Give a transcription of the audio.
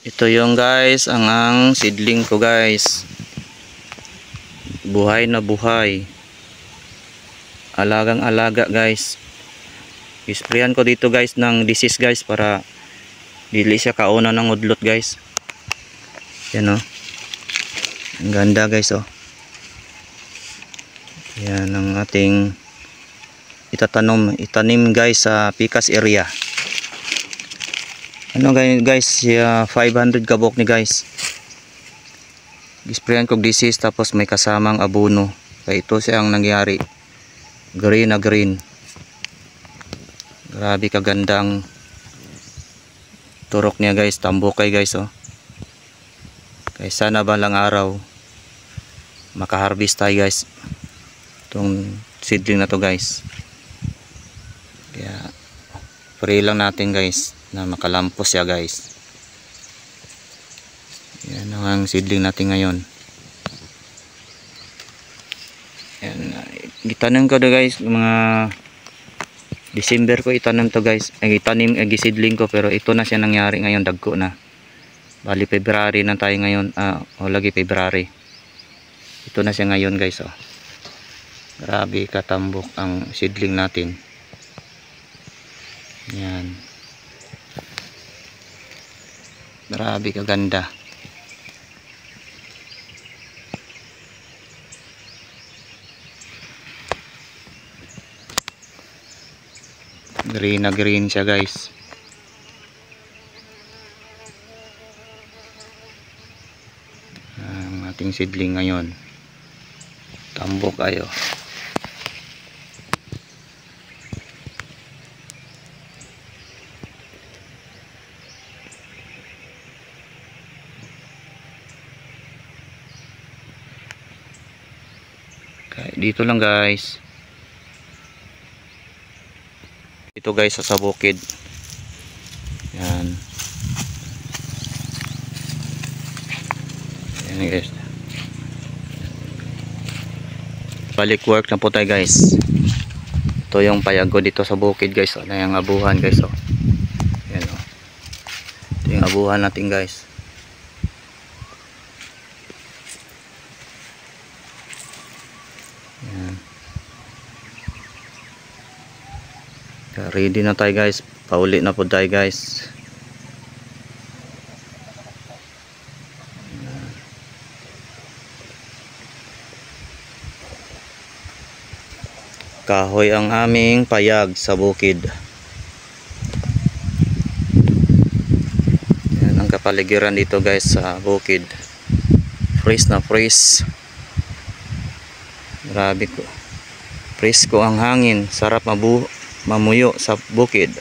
Ito yung guys, ang seedling ko guys. Buhay na buhay. Alagang alaga guys. Isprayan ko dito guys ng disease guys para dili siya kauna ng udlot guys. Yan o. Ang ganda guys o. Yan ang ating itanim guys sa Picas area. Ano guys, 500 kabok ni guys. Isprayan ko disease tapos may kasamang abono. Kaya ito siya ang nangyari. Green na green. Grabe kagandang turok niya guys, tambokay guys oh. Kaya sana balang araw makaharvest tayo guys. Itong seedling na to guys. Kaya pray lang natin guys na makalampos siya guys. Yan ang seedling natin ngayon. Yan, itanim ko na guys mga December ko itanim to guys. Giseedling ko pero ito na siya nangyari ngayon, dagko na. Bali February na tayo ngayon. O lagi February. Ito na siya ngayon guys oh. Grabe katambok ang seedling natin. Yan. Grabe kaganda. Green na green siya guys. Ang ating seedling ngayon. Tambok ayo. Dito lang guys. Ito guys sa bukid. Yan. Yan guys. Balik work na po tayo guys. Ito yung payag ko dito sa bukid guys. Ano yung abuhan guys oh. Yan oh. Ito yung abuhan natin guys. Ready na tayo guys. Pauli na po tayo guys. Kahoy ang aming payag sa bukid. Yan ang kapaligiran dito guys sa bukid. Fresh na fresh. Grabe ko. Presko ang hangin. Sarap mamuyo sa bukid.